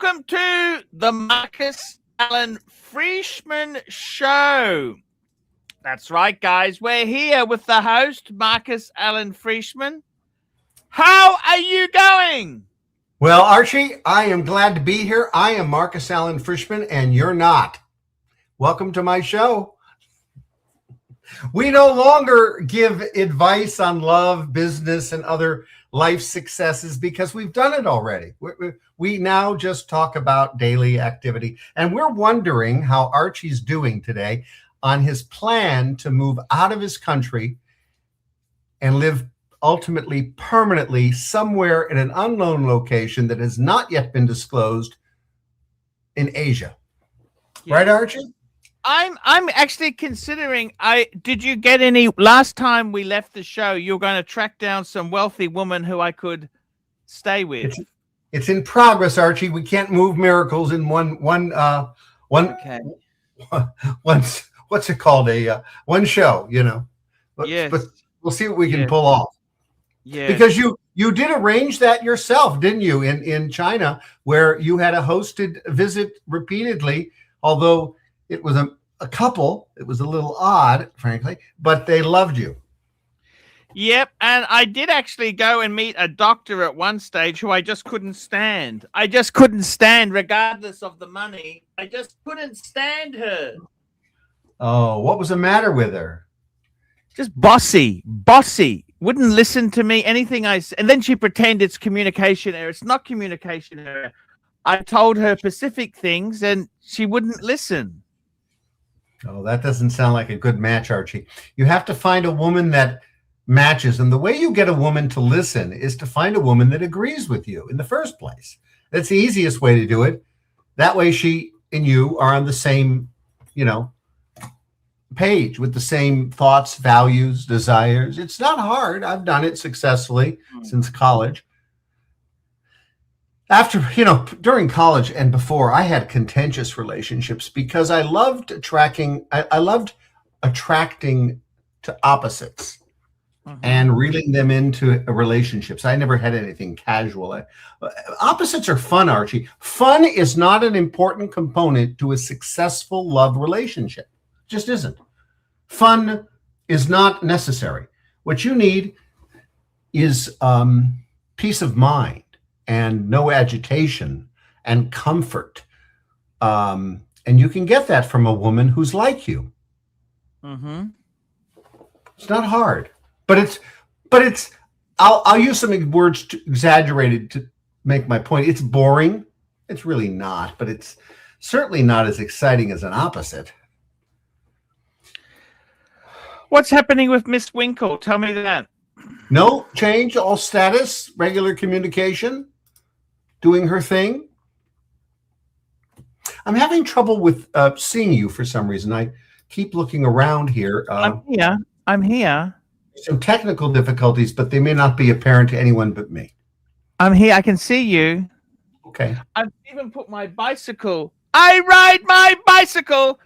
Welcome to the Marcus Allen Frishman Show. That's right, guys. We're here with the host, Marcus Allen Frishman. How are you going? Well, Archie, I am glad to be here. I am Marcus Allen Frishman, and you're not. Welcome to my show. We no longer give advice on love, business, and other life successes because we've done it already. We now just talk about daily activity. And we're wondering how Archie's doing today on his plan to move out of his country and live ultimately permanently somewhere in an unknown location that has not yet been disclosed in Asia. Yes. Right, Archie? I'm actually considering. Did you get any last time we left the show? You were going to track down some wealthy woman who I could stay with. It's in progress, Archie. We can't move miracles in one. Okay. What's it called? One show, you know. Yes. But we'll see what we can pull off. Yeah. Because you did arrange that yourself, didn't you? In China, where you had a hosted visit repeatedly, although it was a couple. It was a little odd, frankly, but they loved you. Yep, and I did actually go and meet a doctor at one stage who I just couldn't stand. I just couldn't stand, regardless of the money. I just couldn't stand her. Oh, what was the matter with her? Just bossy. Wouldn't listen to me, anything I said. And then she pretended it's communication error. It's not communication error. I told her specific things, and she wouldn't listen. Oh, that doesn't sound like a good match, Archie. You have to find a woman that matches. And the way you get a woman to listen is to find a woman that agrees with you in the first place. That's the easiest way to do it. That way she and you are on the same, page with the same thoughts, values, desires. It's not hard. I've done it successfully since college. After, during college and before, I had contentious relationships because I loved attracting to opposites and reeling them into relationships. I never had anything casual. Opposites are fun, Archie. Fun is not an important component to a successful love relationship. It just isn't. Fun is not necessary. What you need is peace of mind and no agitation and comfort. And you can get that from a woman who's like you. Mm-hmm. It's not hard, but it's, I'll use some words exaggerated to make my point. It's boring. It's really not, but it's certainly not as exciting as an opposite. What's happening with Miss Winkle? Tell me that. No change, all status, regular communication, doing her thing. I'm having trouble with seeing you for some reason. I keep looking around here. I'm here. Some technical difficulties, but they may not be apparent to anyone but me. I'm here. I can see you. Okay. I've even put my bicycle. I ride my bicycle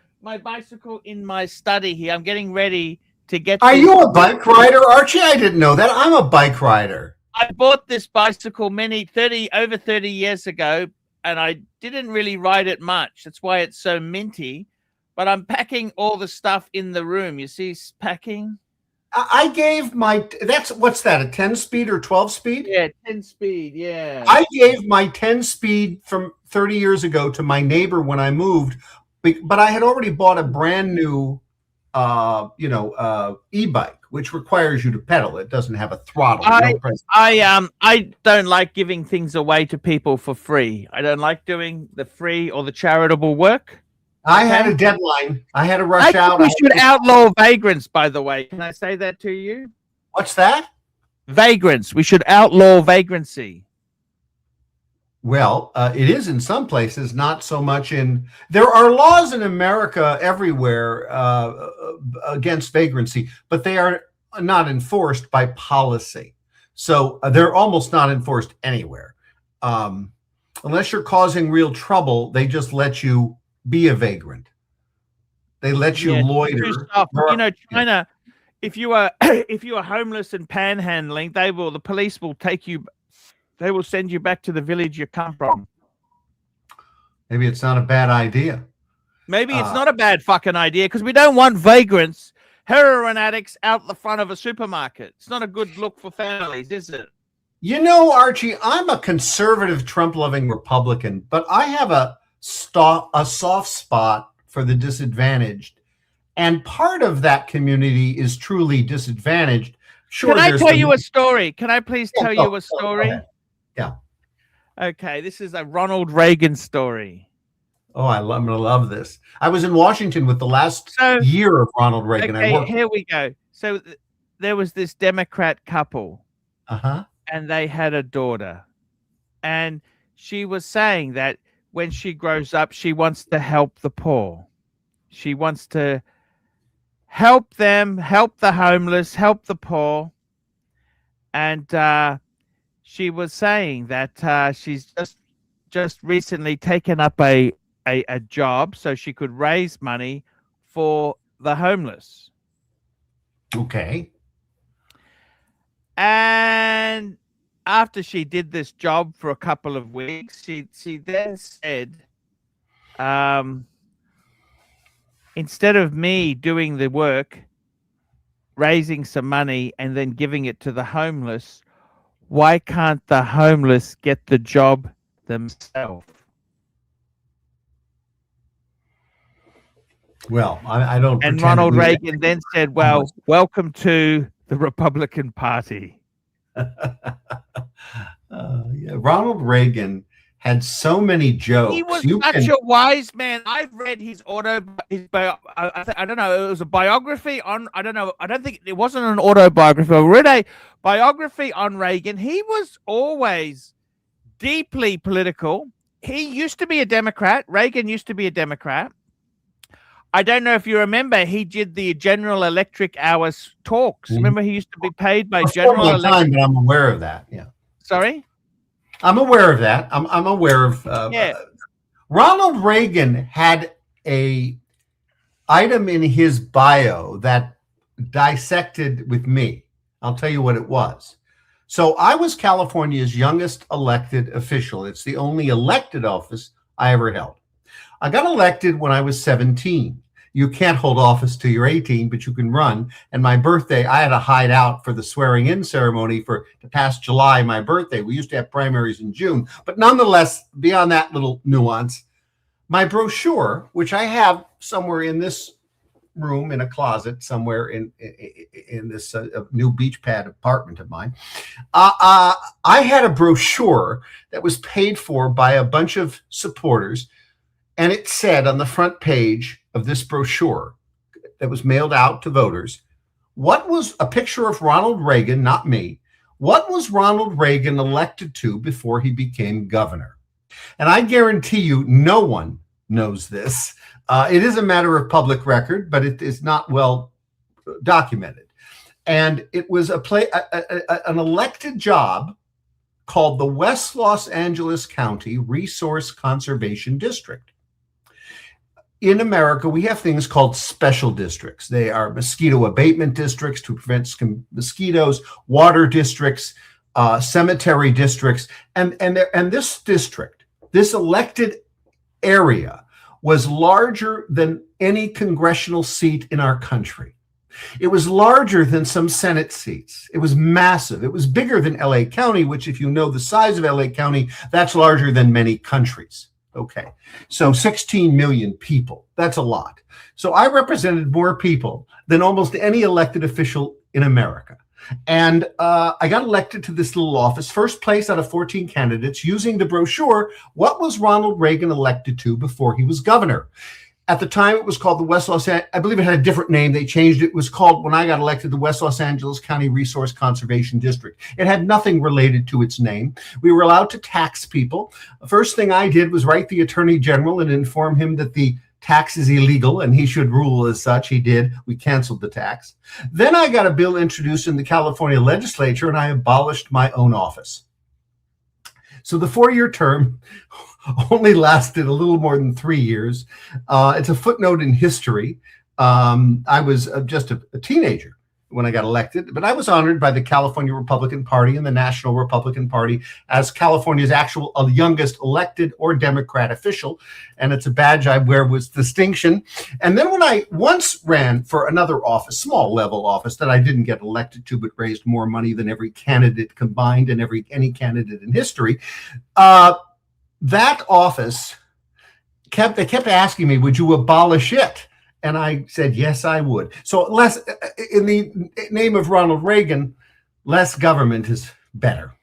in my study here. I'm getting ready to get. Are you a bike rider, Archie? I didn't know that. I'm a bike rider. I bought this bicycle over 30 years ago, and I didn't really ride it much. That's why it's so minty. But I'm packing all the stuff in the room. You see, packing. I gave what's that? A 10-speed or 12-speed? Yeah, 10-speed. Yeah. I gave my 10-speed from 30 years ago to my neighbor when I moved, but I had already bought a brand new, e-bike, which requires you to pedal. It doesn't have a throttle. I don't like giving things away to people for free. I don't like doing the free or the charitable work. I had a deadline. I had to rush out. We should outlaw vagrants, by the way. Can I say that to you? What's that? Vagrants. We should outlaw vagrancy. Well, it is in some places, not so much in. There are laws in America everywhere against vagrancy, but they are not enforced by policy. So they're almost not enforced anywhere. Unless you're causing real trouble, they just let you be a vagrant. They let you loiter. China, if you are homeless and panhandling, the police will take you. They will send you back to the village you come from. Maybe it's not a bad idea. Maybe it's not a bad fucking idea because we don't want vagrants, heroin addicts out the front of a supermarket. It's not a good look for families, is it? You know, Archie, I'm a conservative, Trump-loving Republican, but I have a soft spot for the disadvantaged. And part of that community is truly disadvantaged. Sure, can I tell you a story? Can I please tell you a story? Yeah. Okay, this is a Ronald Reagan story. Oh, I'm going to love this. I was in Washington with the last year of Ronald Reagan. Okay, here we go. So there was this Democrat couple. Uh-huh. And they had a daughter. And she was saying that when she grows up, she wants to help the poor. She wants to help them, help the homeless, help the poor. And she was saying that she's just recently taken up a job so she could raise money for the homeless. Okay. And after she did this job for a couple of weeks, she then said, instead of me doing the work, raising some money and then giving it to the homeless, why can't the homeless get the job themselves? Well, I don't. And Ronald Reagan then said, well, welcome to the Republican Party. Yeah, Ronald Reagan had so many jokes. He was such a wise man. I've read his I don't know. It was a biography on. I don't know. I don't think it wasn't an autobiography. I read a biography on Reagan. He was always deeply political. He used to be a Democrat. Reagan used to be a Democrat. I don't know if you remember, he did the General Electric hours talks. Remember, he used to be paid by General Electric. But I'm aware of that. Yeah. Sorry? I'm aware of that. I'm aware of. Ronald Reagan had a item in his bio that dissected with me. I'll tell you what it was. So I was California's youngest elected official. It's the only elected office I ever held. I got elected when I was 17. You can't hold office till you're 18, but you can run. And my birthday, I had to hide out for the swearing-in ceremony for the past July, my birthday. We used to have primaries in June. But nonetheless, beyond that little nuance, my brochure, which I have somewhere in this room in a closet somewhere in this new beach pad apartment of mine, I had a brochure that was paid for by a bunch of supporters. And it said on the front page of this brochure that was mailed out to voters, what was a picture of Ronald Reagan, not me. What was Ronald Reagan elected to before he became governor? And I guarantee you no one knows this. It is a matter of public record, but it is not well documented. And it was an elected job called the West Los Angeles County Resource Conservation District. In America, we have things called special districts. They are mosquito abatement districts to prevent mosquitoes, water districts, cemetery districts. And this district, this elected area, was larger than any congressional seat in our country. It was larger than some Senate seats. It was massive. It was bigger than LA County, which, if you know the size of LA County, that's larger than many countries. Okay, so 16 million people, that's a lot. So I represented more people than almost any elected official in America. And I got elected to this little office, first place out of 14 candidates, using the brochure, what was Ronald Reagan elected to before he was governor? At the time, it was called the West Los Angeles, I believe it had a different name. They changed it. It was called, when I got elected, the West Los Angeles County Resource Conservation District. It had nothing related to its name. We were allowed to tax people. The first thing I did was write the Attorney General and inform him that the tax is illegal and he should rule as such. He did. We canceled the tax. Then I got a bill introduced in the California legislature and I abolished my own office. So the 4-year term only lasted a little more than 3 years. It's a footnote in history. I was just a teenager when I got elected, but I was honored by the California Republican Party and the National Republican Party as California's actual youngest elected or Democrat official. And it's a badge I wear with distinction. And then when I once ran for another office, small level office that I didn't get elected to, but raised more money than every candidate combined and any candidate in history, that office they kept asking me, would you abolish it? And I said, yes, I would. So in the name of Ronald Reagan, less government is better.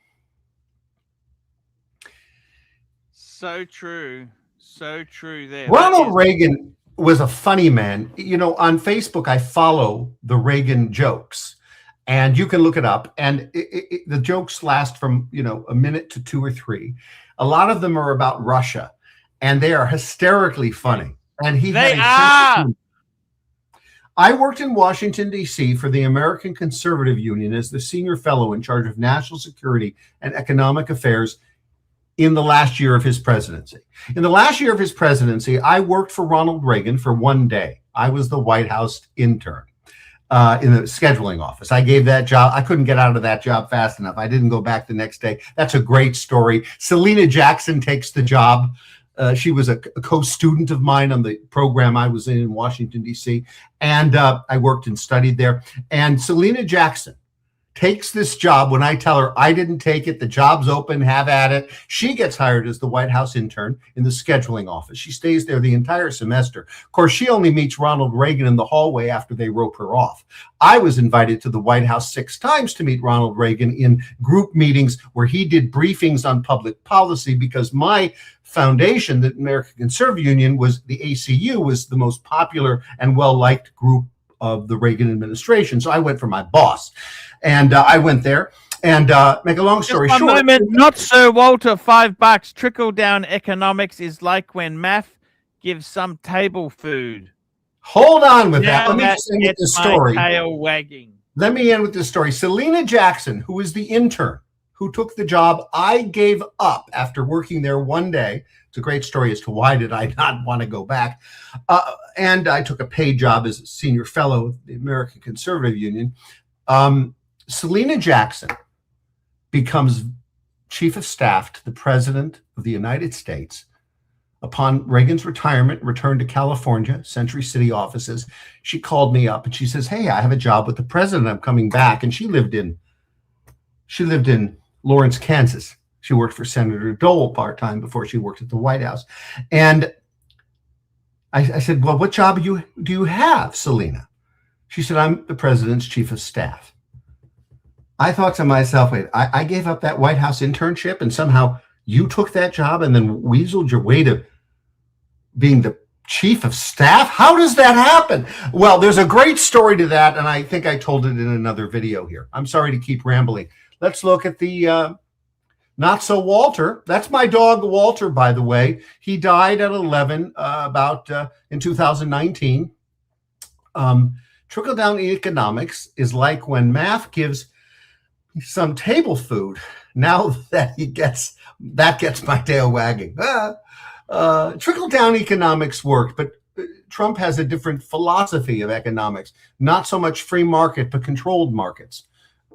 So true. So true there. Ronald Reagan was a funny man. You know, on Facebook, I follow the Reagan jokes, and you can look it up. And the jokes last from, a minute to 2 or 3. A lot of them are about Russia, and they are hysterically funny. And I worked in Washington, D.C. for the American Conservative Union as the senior fellow in charge of national security and economic affairs in the last year of his presidency. In the last year of his presidency, I worked for Ronald Reagan for 1 day. I was the White House intern in the scheduling office. I gave that job. I couldn't get out of that job fast enough. I didn't go back the next day. That's a great story. Selena Jackson takes the job. She was a co-student of mine on the program I was in Washington, D.C., and I worked and studied there. And Selena Jackson takes this job when I tell her I didn't take it, the job's open, have at it. She gets hired as the White House intern in the scheduling office. She stays there the entire semester. Of course, she only meets Ronald Reagan in the hallway after they rope her off. I was invited to the White House 6 times to meet Ronald Reagan in group meetings where he did briefings on public policy, because my foundation, the American Conservative Union, the ACU, was the most popular and well-liked group of the Reagan administration. So I went for my boss. And I went there, and make a long story short. Moment, not so, Walter. $5. Trickle-down economics is like when math gives some table food. Hold on with that. Let me just end with this story. Tail wagging. Let me end with this story. Selena Jackson, who was the intern who took the job I gave up after working there 1 day. It's a great story as to why did I not want to go back. And I took a paid job as a senior fellow of the American Conservative Union. Selena Jackson becomes chief of staff to the president of the United States upon Reagan's retirement, returned to California, Century City offices. She called me up and she says, hey, I have a job with the president. I'm coming back. And she lived in Lawrence, Kansas. She worked for Senator Dole part-time before she worked at the White House. And I said, well, what job do you have, Selena? She said, I'm the president's chief of staff. I thought to myself, wait, I gave up that White House internship and somehow you took that job and then weaseled your way to being the chief of staff? How does that happen? Well, there's a great story to that, and I think I told it in another video here. I'm sorry to keep rambling. Let's look at the Not So Walter. That's my dog, Walter, by the way. He died at 11 in 2019. Trickle-down economics is like when math gives some table food. Now that gets my tail wagging. Trickle-down economics worked, but Trump has a different philosophy of economics. Not so much free market, but controlled markets.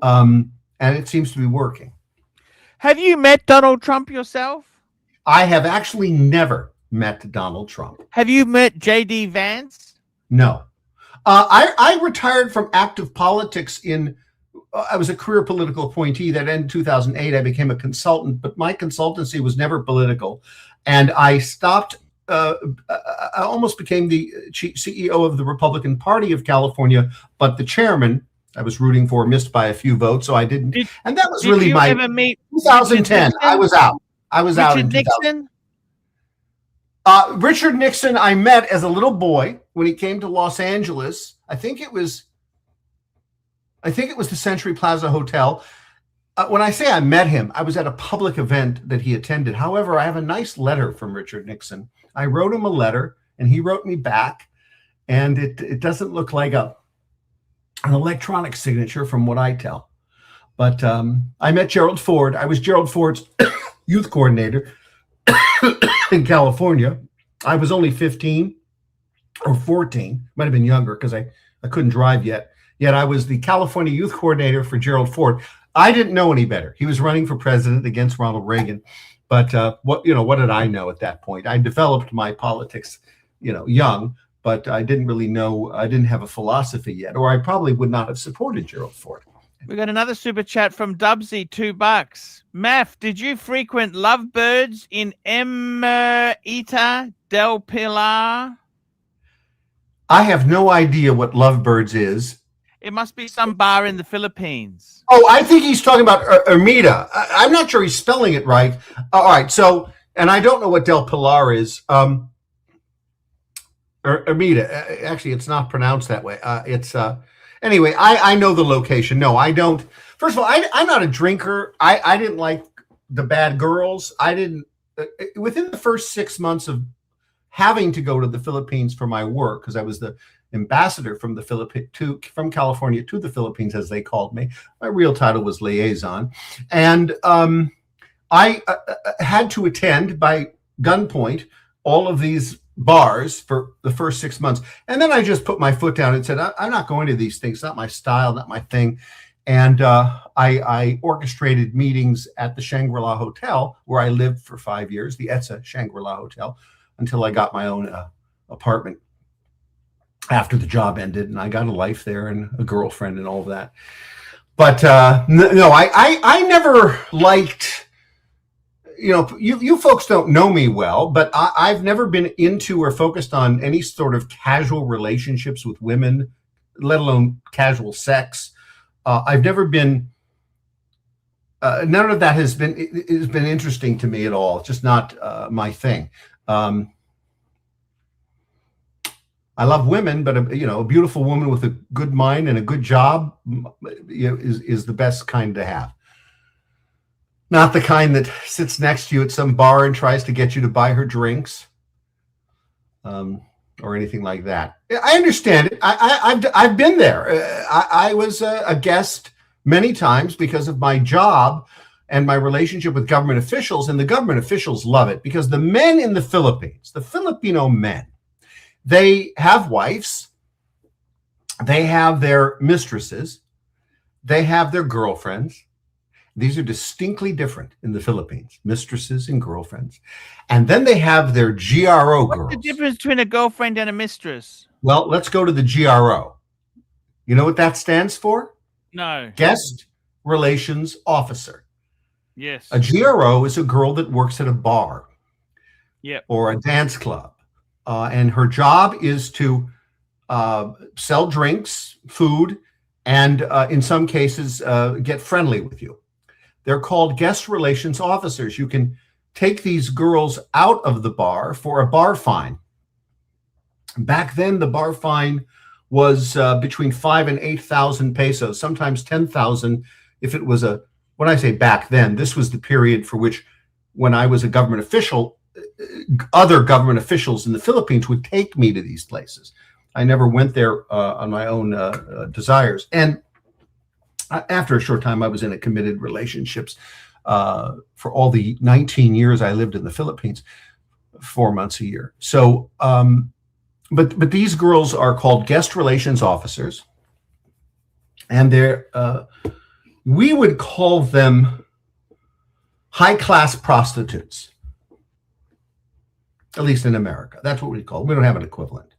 And it seems to be working. Have you met Donald Trump yourself? I have actually never met Donald Trump. Have you met J.D. Vance? No. I retired from active politics I was a career political appointee that ended in 2008. I became a consultant, but my consultancy was never political. And I stopped, I almost became the CEO of the Republican Party of California, but the chairman I was rooting for missed by a few votes, so I didn't. And that was really my 2010. I was out. Out in 2000. Richard Nixon I met as a little boy when he came to Los Angeles. I think it was the Century Plaza Hotel. When I say I met him, I was at a public event that he attended. However, I have a nice letter from Richard Nixon. I wrote him a letter, and he wrote me back, and it doesn't look like an electronic signature from what I tell. But I met Gerald Ford. I was Gerald Ford's youth coordinator in California. I was only 15 or 14, might have been younger because I couldn't drive yet. Yet I was the California youth coordinator for Gerald Ford. I didn't know any better. He was running for president against Ronald Reagan. But what did I know at that point? I developed my politics, young, but I didn't really know. I didn't have a philosophy yet, or I probably would not have supported Gerald Ford. We got another super chat from Dubsy, $2. Math, did you frequent lovebirds in Emerita del Pilar? I have no idea what lovebirds is. It must be some bar in the Philippines. Oh, I think he's talking about Ermita. I'm not sure he's spelling it right. All right. So, and I don't know what Del Pilar is. Ermita. Actually, it's not pronounced that way. Anyway, I know the location. No, I don't. First of all, I'm not a drinker. I didn't like the bad girls. I didn't. Within the first 6 months of having to go to the Philippines for my work, because I was the ambassador from from California to the Philippines, as they called me. My real title was liaison, and I had to attend by gunpoint all of these bars for the first 6 months, and then I just put my foot down and said, I'm not going to these things. It's not my style, not my thing. And I orchestrated meetings at the Shangri-La Hotel, where I lived for 5 years, the Etza Shangri-La Hotel, until I got my own apartment after the job ended, and I got a life there and a girlfriend and all of that. But no, I never liked, you folks don't know me well, but I've never been into or focused on any sort of casual relationships with women, let alone casual sex. I've never been, none of that has been interesting to me at all. It's just not my thing. I love women, but a beautiful woman with a good mind and a good job is the best kind to have. Not the kind that sits next to you at some bar and tries to get you to buy her drinks, or anything like that. I understand it. I've been there. I was a guest many times because of my job and my relationship with government officials, and the government officials love it because the men in the Philippines, the Filipino men, they have wives, they have their mistresses, they have their girlfriends. These are distinctly different in the Philippines, mistresses and girlfriends. And then they have their GRO girls. What's the difference between a girlfriend and a mistress? Well, let's go to the GRO. You know what that stands for? No. Guest Relations Officer. Yes. A GRO is a girl that works at a bar, or a dance club. And her job is to sell drinks, food, and in some cases, get friendly with you. They're called guest relations officers. You can take these girls out of the bar for a bar fine. Back then, the bar fine was between 5,000 and 8,000 pesos, sometimes 10,000 if it was when I say back then, this was the period for which, when I was a government official, other government officials in the Philippines would take me to these places. I never went there on my own desires. And after a short time, I was in a committed relationships for all the 19 years I lived in the Philippines, 4 months a year. So, but these girls are called guest relations officers, and we would call them high-class prostitutes. At least in America. That's what we call them. We don't have an equivalent.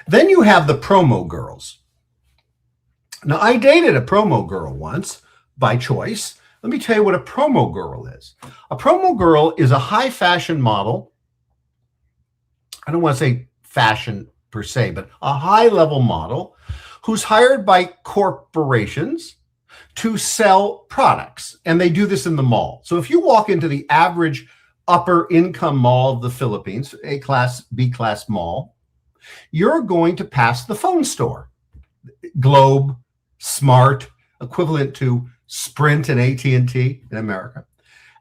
Then you have the promo girls. Now, I dated a promo girl once by choice. Let me tell you what a promo girl is. A promo girl is a high fashion model. I don't want to say fashion per se, but a high level model who's hired by corporations to sell products. And they do this in the mall. So if you walk into the average upper income mall of the Philippines, A class, B class mall, you're going to pass the phone store. Globe, Smart, equivalent to Sprint and AT&T in America.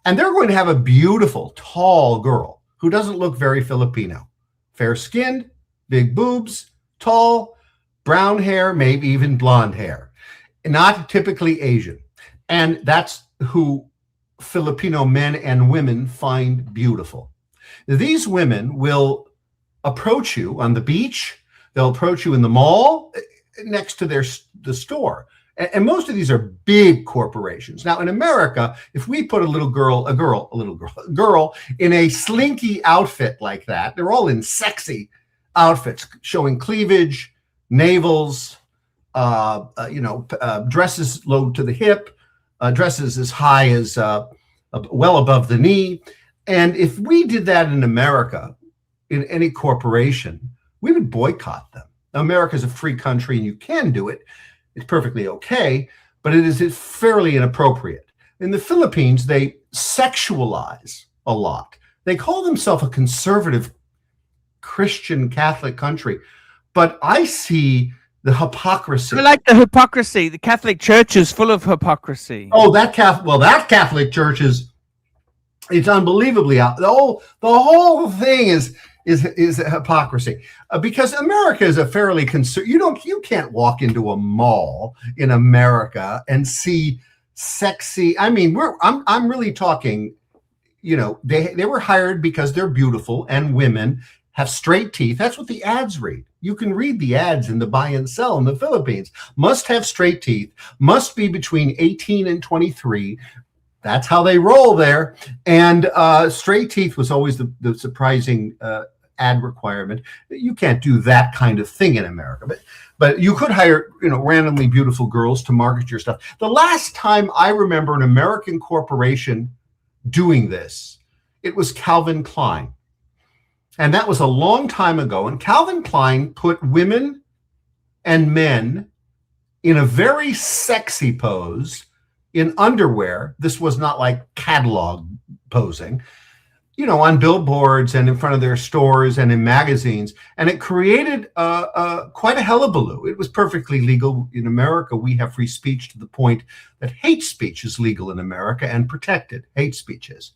And they're going to have a beautiful, tall girl who doesn't look very Filipino. Fair-skinned, big boobs, tall, brown hair, maybe even blonde hair. Not typically Asian. And that's who Filipino men and women find beautiful. These women will approach you on the beach. They'll approach you in the mall. next to the store. And most of these are big corporations. Now, in America, if we put a girl in a slinky outfit like that, they're all in sexy outfits showing cleavage, navels, dresses low to the hip, dresses as high as well above the knee. And if we did that in America, in any corporation, we would boycott them. Now, America is a free country and you can do it. It's perfectly okay, but it is fairly inappropriate. In the Philippines, they sexualize a lot. They call themselves a conservative Christian Catholic country, but I see the hypocrisy. I like the hypocrisy. The Catholic Church is full of hypocrisy. Oh, that Catholic Church it's unbelievably out. The whole thing is hypocrisy, because America is a fairly you can't walk into a mall in America and see sexy. I mean, I'm really talking, they were hired because they're beautiful and women have straight teeth. That's what the ads read. You can read the ads in the buy and sell in the Philippines. Must have straight teeth, must be between 18 and 23. That's how they roll there. And straight teeth was always the surprising ad requirement. You can't do that kind of thing in America, but you could hire randomly beautiful girls to market your stuff. The last time I remember an American corporation doing this, it was Calvin Klein, and that was a long time ago. And Calvin Klein put women and men in a very sexy pose in underwear. This was not like catalog posing, on billboards and in front of their stores and in magazines. And it created quite a hullabaloo. It was perfectly legal in America. We have free speech to the point that hate speech is legal in America and protected. Hate speech is.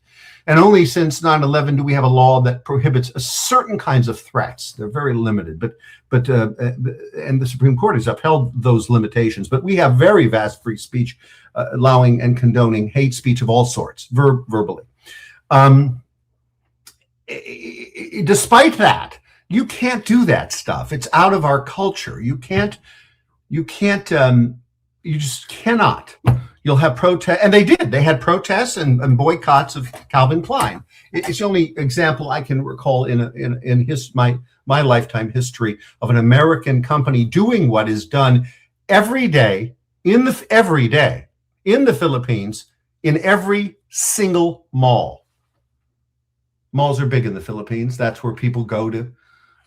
And only since 9/11 do we have a law that prohibits certain kinds of threats. They're very limited, and the Supreme Court has upheld those limitations. But we have very vast free speech, allowing and condoning hate speech of all sorts, verbally. Despite that, you can't do that stuff. It's out of our culture. You just cannot. You'll have protests, and they did. They had protests and boycotts of Calvin Klein. It's the only example I can recall in my lifetime history of an American company doing what is done every day in the Philippines, in every single mall. Malls are big in the Philippines. That's where people go to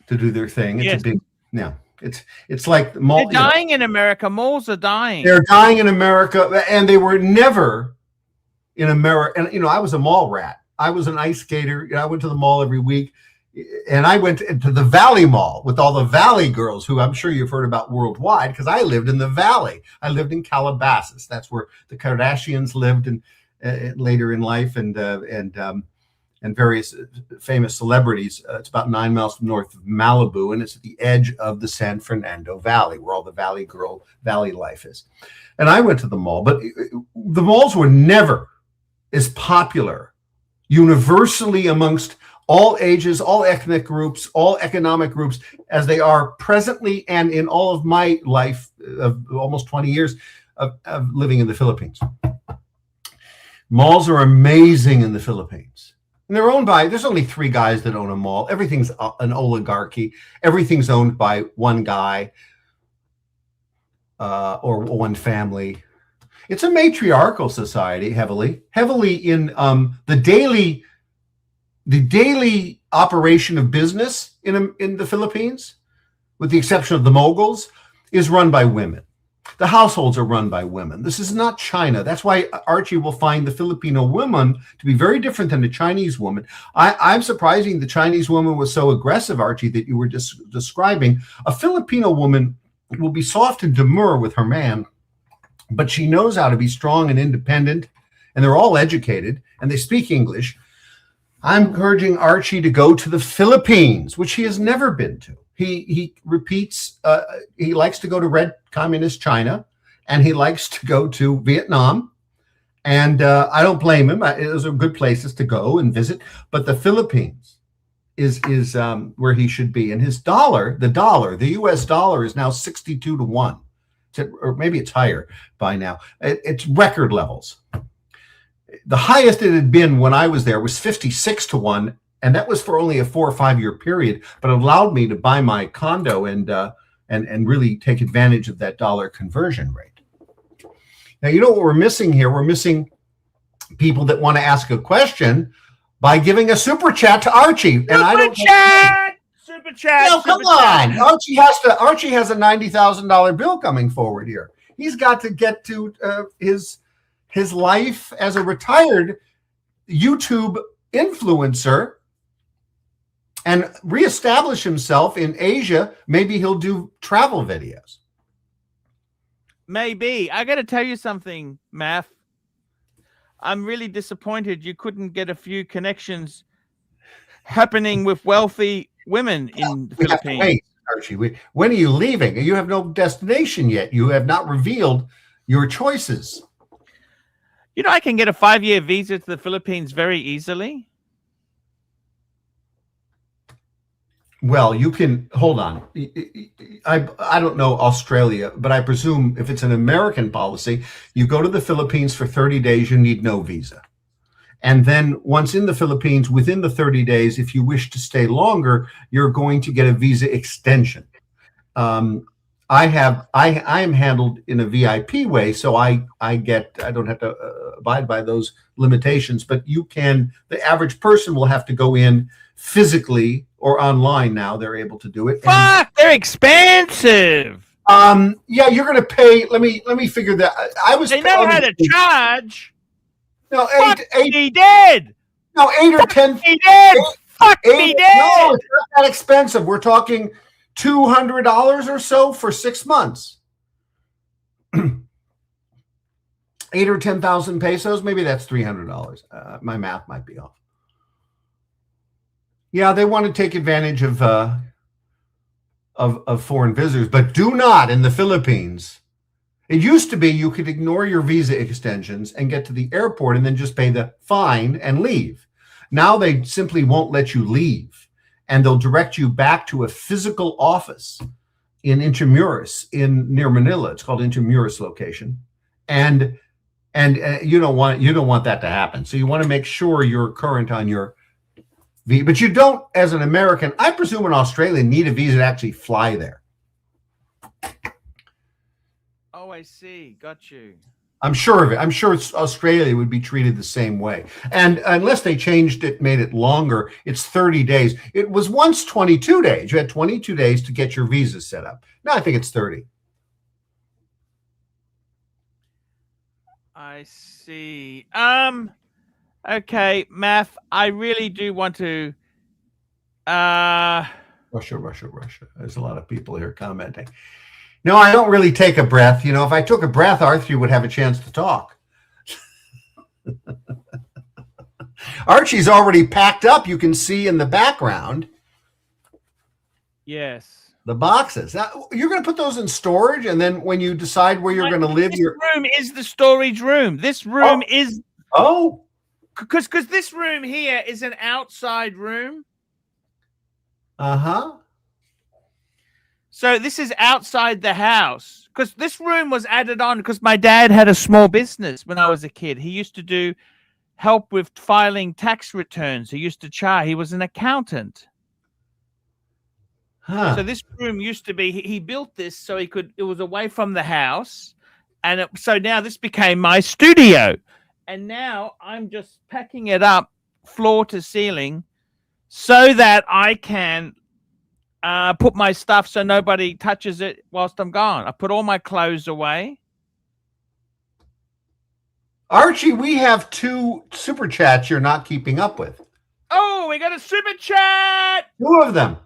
do their thing. It's it's like the mall. They're dying in America. Malls are dying. They're dying in America, and they were never in America. And I was a mall rat. I was an ice skater. I went to the mall every week, and I went to the Valley Mall with all the Valley girls, who I'm sure you've heard about worldwide, because I lived in the Valley. I lived in Calabasas. That's where the Kardashians lived, and later in life, and various famous celebrities. It's about 9 miles north of Malibu, and it's at the edge of the San Fernando Valley, where all the Valley life is. And I went to the mall, but the malls were never as popular universally amongst all ages, all ethnic groups, all economic groups, as they are presently and in all of my life of almost 20 years of living in the Philippines. Malls are amazing in the Philippines. And they're owned by, there's only 3 guys that own a mall. Everything's an oligarchy. Everything's owned by one guy or one family. It's a matriarchal society, heavily in the daily operation of business in the Philippines, with the exception of the moguls, is run by women. The households are run by women. This is not China. That's why Archie will find the Filipino woman to be very different than the Chinese woman. I'm surprising the Chinese woman was so aggressive, Archie, that you were just describing. A Filipino woman will be soft and demure with her man, but she knows how to be strong and independent, and they're all educated, and they speak English. I'm encouraging Archie to go to the Philippines, which he has never been to. He repeats, he likes to go to Red Communist China, and he likes to go to Vietnam. And I don't blame him. Those are good places to go and visit. But the Philippines is where he should be. And his dollar, the US dollar is now 62 to 1. Or maybe it's higher by now. It's record levels. The highest it had been when I was there was 56 to 1, and that was for only a 4 or 5 year period, but it allowed me to buy my condo and really take advantage of that dollar conversion rate. Now, you know what we're missing here? We're missing people that want to ask a question by giving a super chat to Archie. And I don't Super chat. No, come on. Archie has a $90,000 bill coming forward here. He's got to get to his life as a retired YouTube influencer and reestablish himself in Asia. Maybe he'll do travel videos. Maybe. I got to tell you something, Math. I'm really disappointed you couldn't get a few connections happening with wealthy women in the Philippines. Wait, Archie, when are you leaving? You have no destination yet. You have not revealed your choices. You know, I can get a 5-year visa to the Philippines very easily. Well, you can, hold on. I don't know Australia, but I presume if it's an American policy, you go to the Philippines for 30 days, you need no visa. And then once in the Philippines, within the 30 days, if you wish to stay longer, you're going to get a visa extension. I am handled in a VIP way, so I don't have to abide by those limitations, but the average person will have to go in physically or online. Now they're able to do it. Fuck, they're expensive. Yeah, you're going to pay. Let me figure that. They know how to charge. No, he did. No, 8 or 10. He did. Fuck me dead. No, it's not that expensive. We're talking $200 or so for 6 months. 8 or 10,000 pesos. Maybe that's $300. My math might be off. Yeah, they want to take advantage of foreign visitors, but do not in the Philippines. It used to be you could ignore your visa extensions and get to the airport and then just pay the fine and leave. Now they simply won't let you leave, and they'll direct you back to a physical office in Intramuros near Manila. It's called Intramuros location, and you don't want that to happen. So you want to make sure you're current on your visa, but you don't, as an American, I presume an Australian, need a visa to actually fly there. Oh, I see. Got you. I'm sure of it. I'm sure Australia would be treated the same way. And unless they changed it, made it longer, it's 30 days. It was once 22 days. You had 22 days to get your visa set up. Now I think it's 30. I see. Okay, Math, I really do want to Russia. There's a lot of people here commenting. No, I don't really take a breath. You know, if I took a breath, Archie would have a chance to talk. Archie's already packed up. You can see in the background. Yes. The boxes. Now, you're going to put those in storage, and then when you decide where you're going to live, this room is the storage room. This room is because this room here is an outside room. Uh-huh. So this is outside the house, because this room was added on because my dad had a small business when I was a kid. He used to do help with filing tax returns. He used to charge. He was an accountant. Huh. So this room used to be, he built this so he could, it was away from the house. And so now this became my studio. And now I'm just packing it up floor to ceiling so that I can put my stuff so nobody touches it whilst I'm gone. I put all my clothes away. Archie, we have 2 super chats you're not keeping up with. Oh, we got a super chat. 2 of them.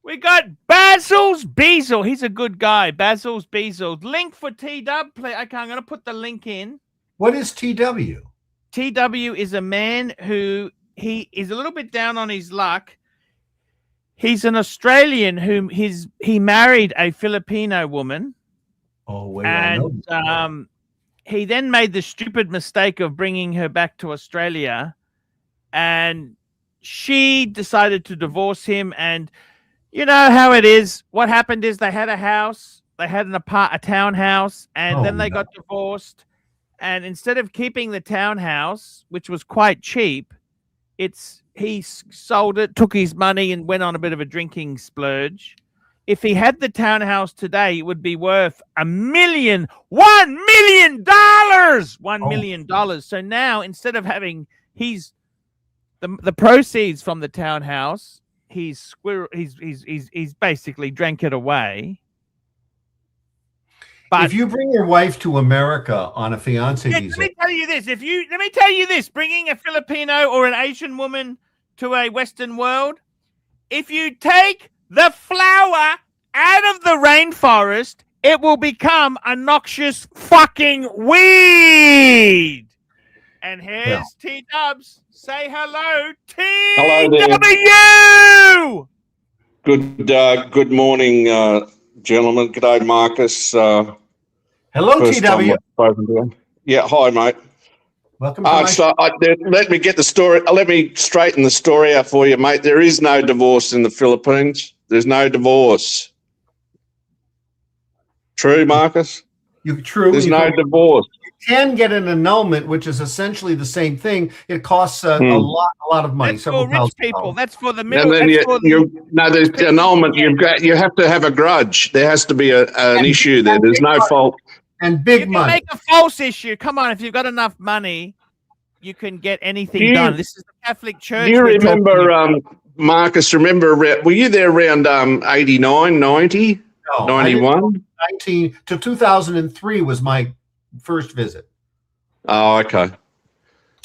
We got Basil's Beazle. He's a good guy. Basil's Beazle. Link for TW. Okay, I'm going to put the link in. What is TW? TW is a man who he is a little bit down on his luck. He's an Australian whom he married a Filipino woman. Oh, wait, and he then made the stupid mistake of bringing her back to Australia, and she decided to divorce him, and you know how it is. What happened is they had a house, they had a townhouse, and then they got divorced. And instead of keeping the townhouse, which was quite cheap, he sold it, took his money, and went on a bit of a drinking splurge. If he had the townhouse today, it would be worth $1 million. $1 million. So now, instead of having the proceeds from the townhouse, he's basically drank it away. But if you bring your wife to America on a fiance visa, let me tell you this: bringing a Filipino or an Asian woman to a Western world, if you take the flower out of the rainforest, it will become a noxious fucking weed. And here's T-Dubs. Say hello, TW. Good morning, gentlemen. G'day, Marcus. hello, TW. Yeah, hi, mate. Welcome. To let me get the story. Let me straighten the story out for you, mate. There is no divorce in the Philippines. There's no divorce. True, Marcus? True. There's no divorce. You can get an annulment, which is essentially the same thing. It costs a lot of money. That's for rich people. That's for the middle. And then there's the annulment. You have to have a grudge. There has to be an issue there. There's no fault. And big money. Make a false issue. Come on, if you've got enough money, you can get anything done. This is the Catholic Church. Do you remember, Marcus? Were you there around 89, 90, 91? 19 to 2003 was my first visit. Oh, okay.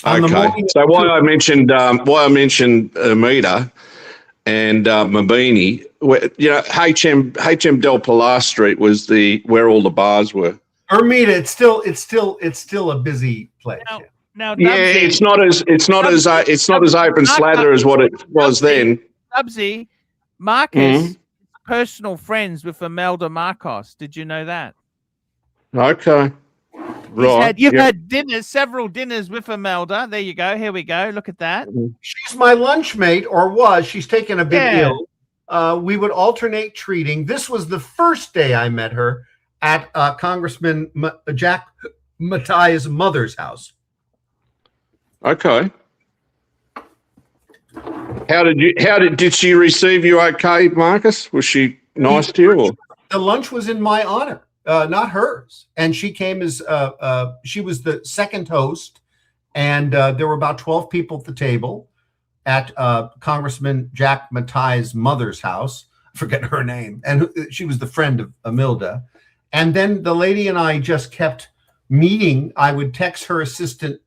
Okay. So why I mentioned Ermita and Mabini, HM Del Pilar Street was where all the bars were. Ermita, it's still a busy place. Now, it's not as open slather as what it was then. Dubsy, Marcus, personal friends with Imelda Marcos. Did you know that? Okay. Right. You've had dinners, several dinners with Imelda. There you go. Here we go. Look at that. She's my lunch mate, or was. She's taken a bit ill. We would alternate treating. This was the first day I met her at Congressman Jack Mattai's mother's house. Okay. Did she receive you okay, Marcus? Was she nice to you? Or? The lunch was in my honor. Not hers. And she came as she was the second host, and there were about 12 people at the table at Congressman Jack Mattai's mother's house. I forget her name. And she was the friend of Imelda. And then the lady and I just kept meeting. I would text her assistant,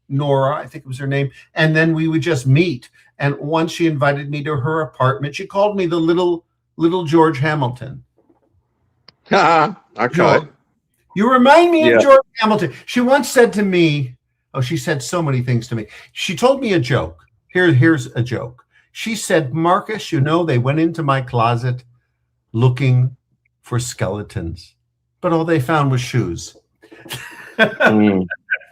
Nora, I think it was her name, and then we would just meet. And once she invited me to her apartment, she called me the little George Hamilton. Okay. You remind me of George Hamilton. She once said to me, she said so many things to me. She told me a joke. Here's a joke. She said, Marcus, they went into my closet looking for skeletons, but all they found was shoes.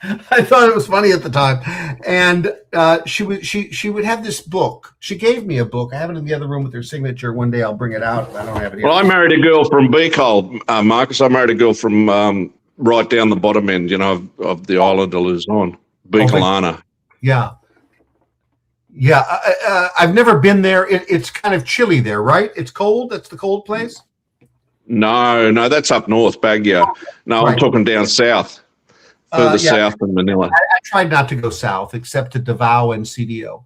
I thought it was funny at the time. And she would have this book. She gave me a book. I have it in the other room with her signature. One day I'll bring it out. I don't have it here. Well, I married a girl from Beacole, Marcus. I married a girl from right down the bottom end, of the island of Luzon, Beacolana. Yeah. Yeah. I've never been there. It's kind of chilly there, right? It's cold. That's the cold place. No, that's up north, Baguio. No, right. I'm talking down south. Further south than Manila. I tried not to go south except to Davao and CDO.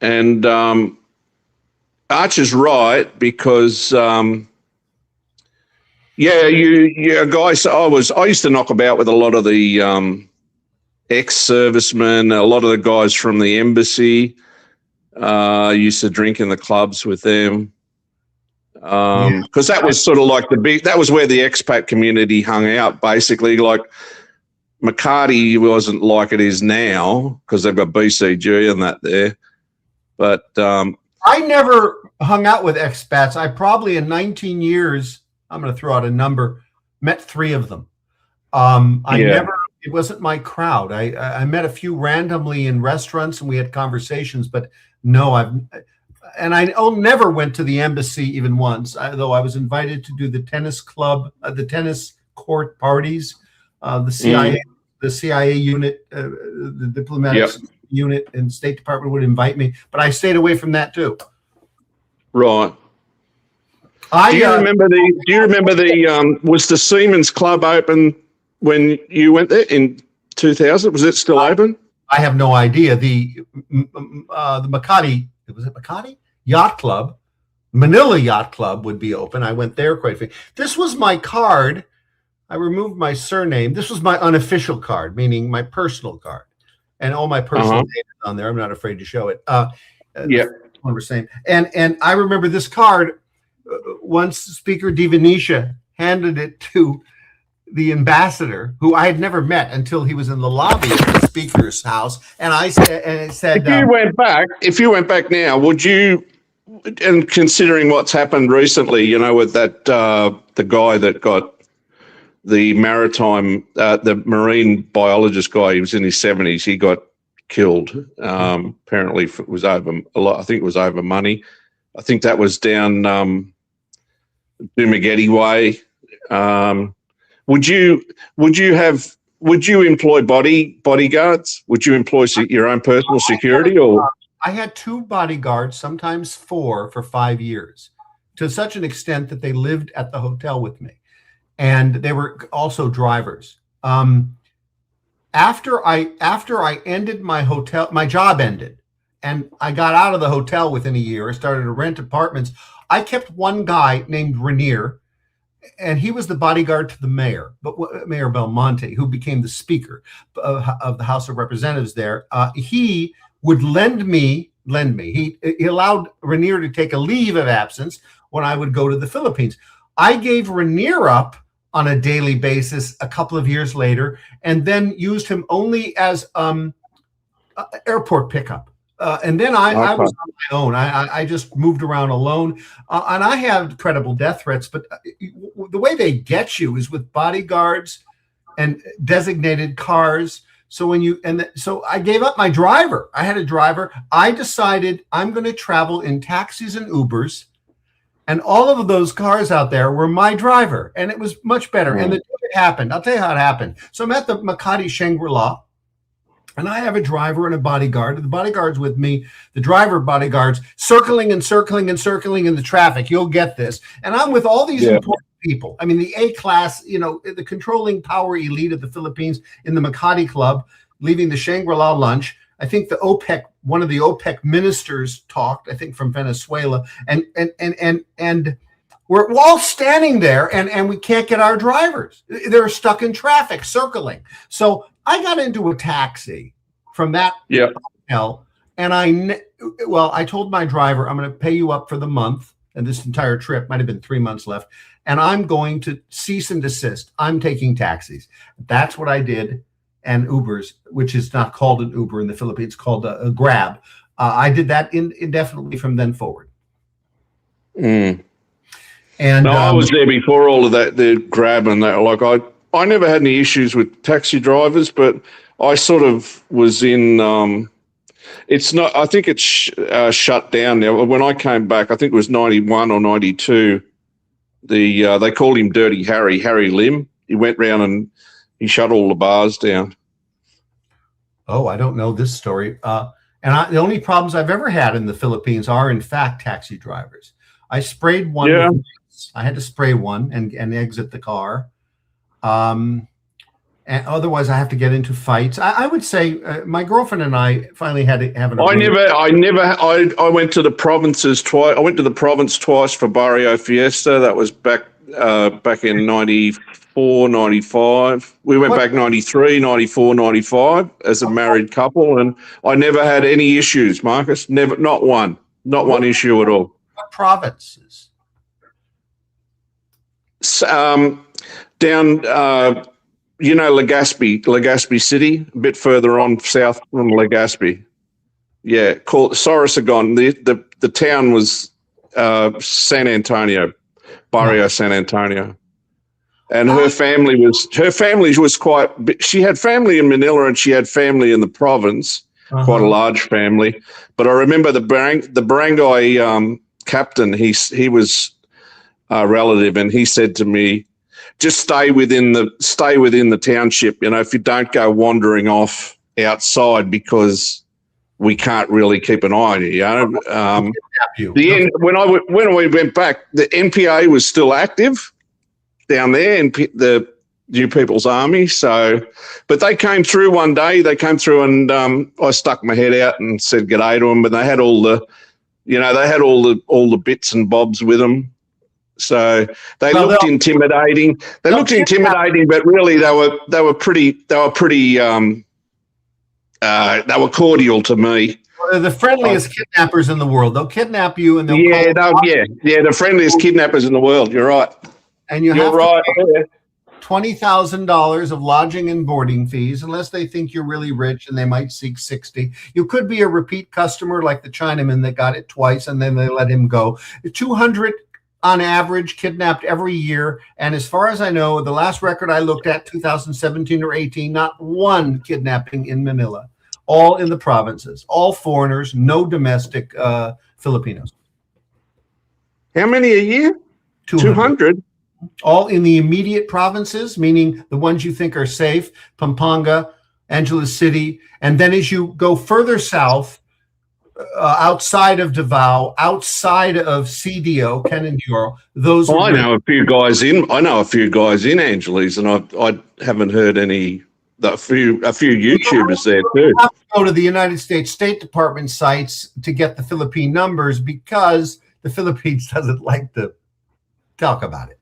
And Arch is right because, guys, I used to knock about with a lot of the ex-servicemen, a lot of the guys from the embassy. I used to drink in the clubs with them. Because that was sort of like that was where the expat community hung out, basically. Like Makati wasn't like it is now because they've got BCG and that there. But I never hung out with expats. I probably in 19 years, I'm going to throw out a number, met 3 of them. I never it wasn't my crowd. I met a few randomly in restaurants and we had conversations, but no, I never went to the embassy even once, though I was invited to do the tennis club, the tennis court parties, the CIA unit, the diplomatic unit and State Department would invite me, but I stayed away from that too. Right. Do you remember the was the Seamen's Club open when you went there in 2000? Was it still open? I have no idea. The Makati, was it Makati? Yacht Club, Manila Yacht Club would be open. I went there quite a bit. This was my card. I removed my surname. This was my unofficial card, meaning my personal card. And all my personal data is on there. I'm not afraid to show it. Yeah. One we're saying. And I remember this card, once Speaker Divanisha handed it to the ambassador, who I had never met until he was in the lobby of the speaker's house. And I said, if you went back now, would you, and considering what's happened recently, you know, with that, the guy that got the maritime, the marine biologist guy, he was in his 70s, he got killed. Apparently it was over a lot. I think it was over money. I think that was down Dumageddon way. Would you employ bodyguards? Would you employ your own personal security, or? I had 2 bodyguards, sometimes 4 for 5 years, to such an extent that they lived at the hotel with me, and they were also drivers. After I ended my job ended, and I got out of the hotel within a year. I started to rent apartments. I kept one guy named Rainier, and he was the bodyguard to the mayor, Mayor Belmonte, who became the Speaker of the House of Representatives there. He would lend me. He allowed Rainier to take a leave of absence when I would go to the Philippines. I gave Rainier up on a daily basis a couple of years later, and then used him only as airport pickup. And then I was on my own. I just moved around alone. And I had credible death threats, but the way they get you is with bodyguards and designated cars. So so I gave up my driver. I had a driver. I decided I'm going to travel in taxis and Ubers, and all of those cars out there were my driver, and it was much better. And the day it happened, I'll tell you how it happened. So I'm at the Makati Shangri-La, and I have a driver and a bodyguard. The bodyguard's with me. The driver bodyguard's circling and circling and circling in the traffic. You'll get this. And I'm with all these important people. I mean, the A-class, you know, the controlling power elite of the Philippines in the Makati Club, leaving the Shangri-La lunch. I think one of the OPEC ministers talked, I think from Venezuela, and we're all standing there, and we can't get our drivers. They're stuck in traffic, circling. So I got into a taxi from that hotel, and I told my driver, I'm going to pay you up for the month, and this entire trip might have been 3 months left, and I'm going to cease and desist. I'm taking taxis. That's what I did. And Ubers, which is not called an Uber in the Philippines, called a Grab. I did that indefinitely from then forward. And I was there before all of that, the Grab and that. Like I never had any issues with taxi drivers, but I sort of was in. It's not. I think it's shut down now. When I came back, I think it was 91 or 92. They called him Dirty Harry Lim. He went round and he shut all the bars down. Oh, I don't know this story. The only problems I've ever had in the Philippines are, in fact, taxi drivers. I sprayed one. Yeah. I had to spray one and exit the car. And otherwise, I have to get into fights. I would say my girlfriend and I finally had to have an. I went to the provinces twice. I went to the province twice for Barrio Fiesta. That was back in 94, 95. We went back 93, 94, 95 as a married couple, and I never had any issues, Marcus. Never, not one issue at all. What provinces? Down, Legazpi City, a bit further on south from Legazpi. Yeah, called Sorsogon. The town was San Antonio, Barrio San Antonio. And her family was quite. She had family in Manila and she had family in the province, quite a large family. But I remember the barangay captain. He was a relative, and he said to me, "Just stay within the township. You know, if you don't go wandering off outside, because we can't really keep an eye on you." When we went back, the NPA was still active down there in the New People's Army. So, but they came through one day. They came through, and I stuck my head out and said g'day to them. But they had all the bits and bobs with them. So they looked intimidating. They looked intimidating, but really they were cordial to me. They're the friendliest kidnappers in the world. They'll kidnap you, and the friendliest kidnappers in the world. You're right. And you're right. $20,000 of lodging and boarding fees, unless they think you're really rich, and they might seek 60. You could be a repeat customer, like the Chinaman that got it twice, and then they let him go. 200 on average kidnapped every year, and as far as I know, the last record I looked at, 2017 or 18, not one kidnapping in Manila. All in the provinces, all foreigners, no domestic Filipinos. How many a year? 200. All in the immediate provinces, meaning the ones you think are safe, Pampanga, Angeles City. And then as you go further south, outside of Davao, outside of CDO, Canandioro, those. I know a few guys in Angeles, and I haven't heard any. A few YouTubers there too. You have to go to the United States State Department sites to get the Philippine numbers, because the Philippines doesn't like to talk about it.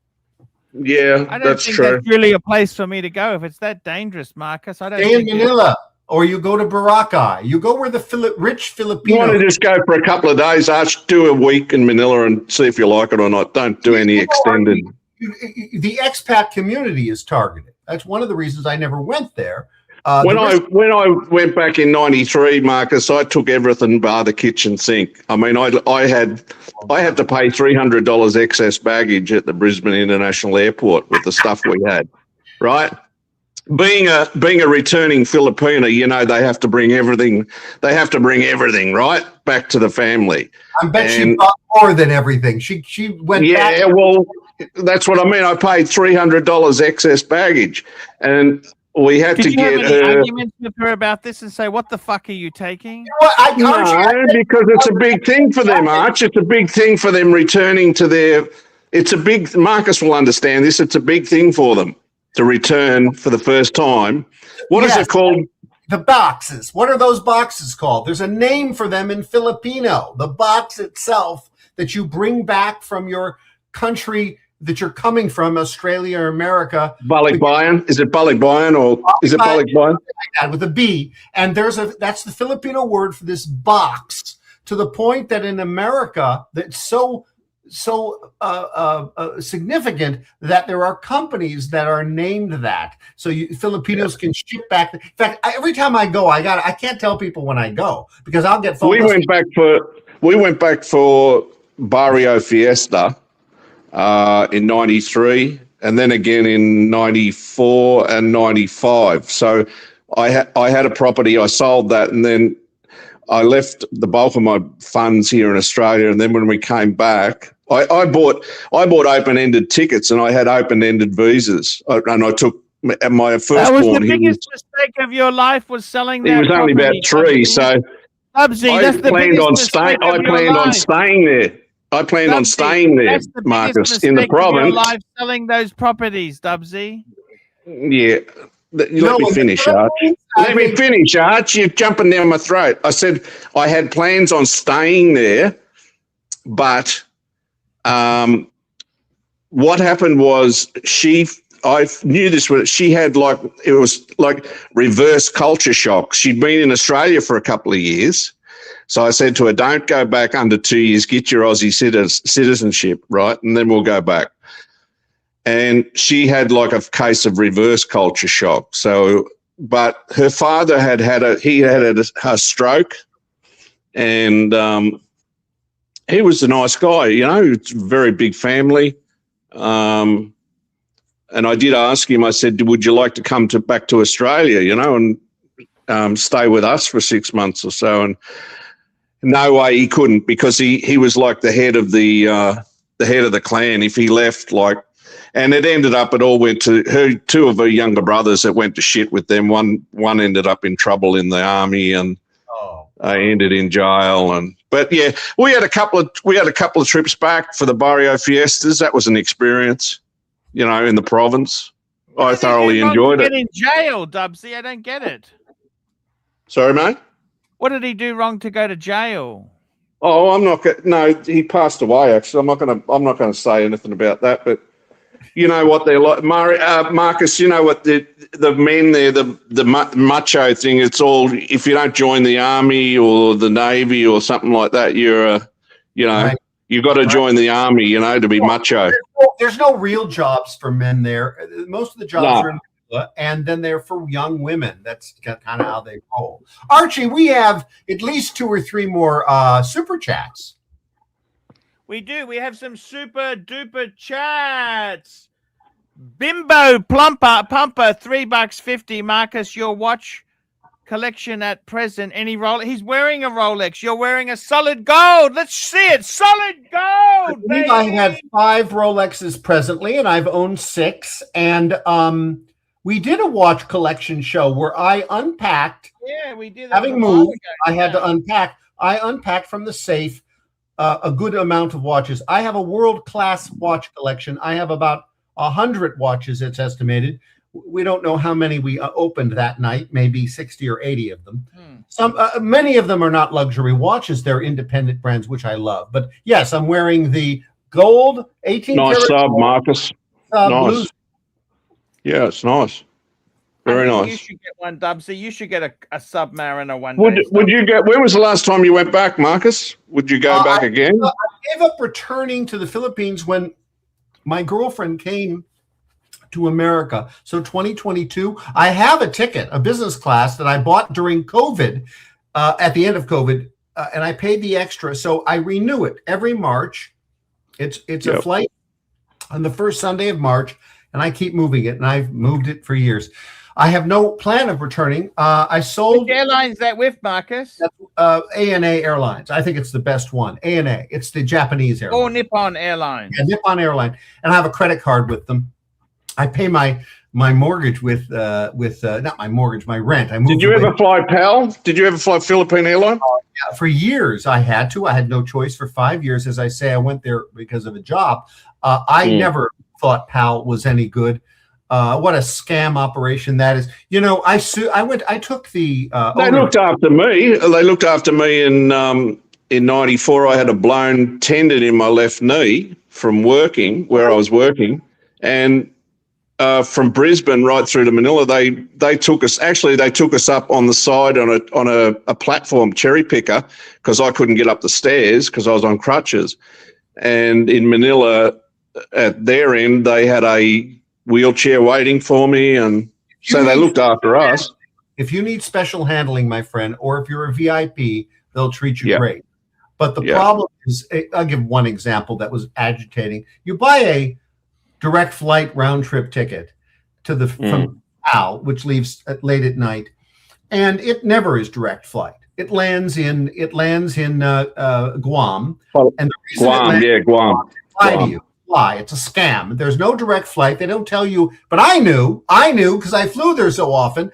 Yeah, I don't think that's really a place for me to go if it's that dangerous, Marcus. I don't. Stay in Manila, or you go to Boracay. You go where the rich Filipinos. You want to just go for a couple of days, Arch, do a week in Manila and see if you like it or not. Don't do any extended. The expat community is targeted. That's one of the reasons I never went there. When I went back in '93, Marcus, I took everything bar the kitchen sink. I mean, I had to pay $300 excess baggage at the Brisbane International Airport with the stuff we had. Right, being a returning Filipino, you know, they have to bring everything. They have to bring everything right back to the family. I bet she bought more than everything. She went. Yeah, back. Well, that's what I mean. I paid $300 excess baggage, and we had to get her. Did you have any arguments with her about this and say, "What the fuck are you taking?" No, because it's a big thing for them, Arch. It's a big thing for them returning to their. It's a big. Marcus will understand this. It's a big thing for them to return for the first time. What is it called? The boxes. What are those boxes called? There's a name for them in Filipino. The box itself that you bring back from your country that you're coming from, Australia or America. Balikbayan? Is it Balikbayan or is it Balikbayan? With a B. And that's the Filipino word for this box, to the point that in America that's so significant that there are companies that are named that. So Filipinos can ship back. In fact, every time I go, I can't tell people when I go, because I'll get phone calls. We went back for Barrio Fiesta in '93, and then again in '94 and '95. So I had a property. I sold that, and then I left the bulk of my funds here in Australia. And then when we came back, I bought open-ended tickets, and I had open-ended visas, and I took my firstborn. That was the biggest mistake of your life, was selling that. He was only about 3, so Bubsy, I planned on staying there. I planned on staying there, Marcus, in the province. Life selling those properties, Dubsy. Yeah. Let me finish, Arch. Let me finish, Arch. You're jumping down my throat. I said I had plans on staying there, but what happened was I knew this, she had it was like reverse culture shock. She'd been in Australia for a couple of years. So I said to her, don't go back under 2 years, get your Aussie citizenship, right? And then we'll go back. And she had like a case of reverse culture shock. So, but her father had a stroke, and he was a nice guy, you know, it's a very big family. and I did ask him. I said, "Would you like to come back to Australia? And stay with us for 6 months or so?" And no way he couldn't, because he was like the head of the clan. If he left, and it ended up, it all went to her. Two of her younger brothers that went to shit with them. One ended up in trouble in the army, and ended in jail. But yeah, we had a couple of trips back for the Barrio Fiestas. That was an experience, in the province. I thoroughly enjoyed it. Get in jail, Dubsy. I don't get it. Sorry, mate. What did he do wrong to go to jail? Oh, I'm not. No, he passed away. Actually, I'm not going to say anything about that. But you know what they're like, Marcus. You know what the men there, the macho thing. It's all, if you don't join the army or the navy or something like that, right. You've got to join the army, to be macho. There's no real jobs for men there. Most of the jobs are in, and then they're for young women. That's kind of how they roll. Archie, we have at least 2 or 3 more super chats. We do. We have some super duper chats. Bimbo Pumper, $3.50. Marcus, your watch collection at present. Any Rolex? He's wearing a Rolex. You're wearing a solid gold. Let's see it. Solid gold. I believe I have 5 Rolexes presently, and I've owned 6. And we did a watch collection show where I unpacked. Yeah, we did. Having moved, I had to unpack. I unpacked from the safe a good amount of watches. I have a world-class watch collection. I have about 100 watches, it's estimated. We don't know how many we opened that night, maybe 60 or 80 of them. Many of them are not luxury watches. They're independent brands, which I love. But yes, I'm wearing the gold 18 nice sub, Marcus. Nice. Blue. Yeah, it's nice. Very nice. You should get one, Dubsy. You should get a Submariner one. Would you get? When was the last time you went back, Marcus? Would you go back again? I gave up returning to the Philippines when my girlfriend came to America. So 2022, I have a ticket, a business class that I bought during COVID, at the end of COVID, and I paid the extra. So I renew it every March. It's a flight on the first Sunday of March, and I keep moving it, and I've moved it for years. I have no plan of returning. I sold. Which airline's that with, Marcus? ANA Airlines. I think it's the best one. ANA. It's the Japanese airline. Or Nippon Airlines. Yeah, Nippon Airline. And I have a credit card with them. I pay my mortgage with not my mortgage, my rent. Did you ever fly PAL? Did you ever fly Philippine Airline? Yeah, for years I had to. I had no choice. For 5 years, as I say, I went there because of a job. I never thought PAL was any good. What a scam operation that is. I took the they looked after me. They looked after me in 94. I had a blown tendon in my left knee from working where I was working, and from Brisbane right through to Manila, they took us. Actually, they took us up on the side on a platform cherry picker, because I couldn't get up the stairs because I was on crutches. And in Manila, at their end, they had a wheelchair waiting for me, and so they looked after us. If you need special handling, my friend, or if you're a VIP, they'll treat you great. But the problem is, I'll give one example that was agitating. You buy a direct flight round trip ticket to from PAL, which leaves late at night, and it never is direct flight. It lands in Guam, and the reason Guam. To you. It's a scam. There's no direct flight. They don't tell you, but I knew because I flew there so often.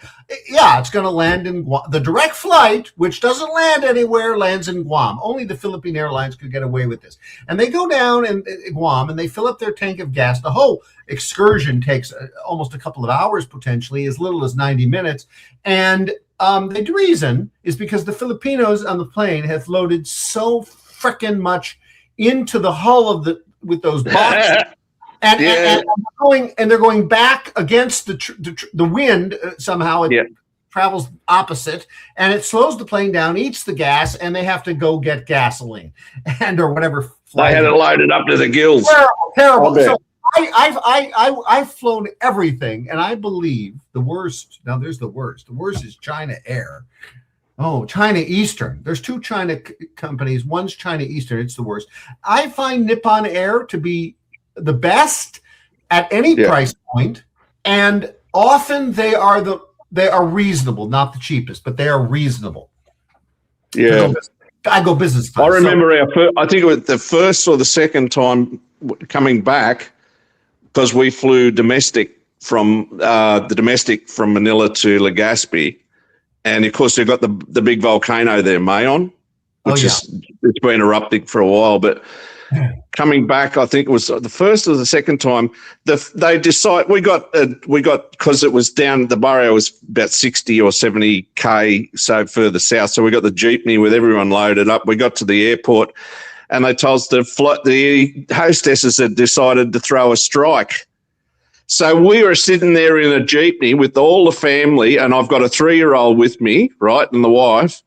Yeah, it's going to land in Guam. The direct flight, which doesn't land anywhere, lands in Guam. Only the Philippine Airlines could get away with this. And they go down in Guam and they fill up their tank of gas. The whole excursion takes almost a couple of hours, potentially as little as 90 minutes. And the reason is because the Filipinos on the plane have loaded so freaking much into the hull with those boxes, and they're going back against the wind. Somehow it travels opposite, and it slows the plane down, eats the gas, and they have to go get gasoline or whatever. They had it loaded up to the gills. Terrible. So I've flown everything, and I believe the worst. Now there's the worst. The worst is China Air. Oh, China Eastern. There's 2 China companies. One's China Eastern. It's the worst. I find Nippon Air to be the best. at any price point, and often they are reasonable, not the cheapest, but they are reasonable. Yeah. I go business class. I remember I think it was the first or the second time coming back, because we flew domestic from Manila to Legazpi, and of course they've got the big volcano there, Mayon, which it's been erupting for a while. But coming back, I think it was the first or the second time, they decide we got because it was down, the barrio was about 60 or 70k so further south, so we got the jeepney with everyone loaded up. We got to the airport, and they told us the hostesses had decided to throw a strike. So we were sitting there in a jeepney with all the family, and I've got a 3-year-old with me, right, and the wife,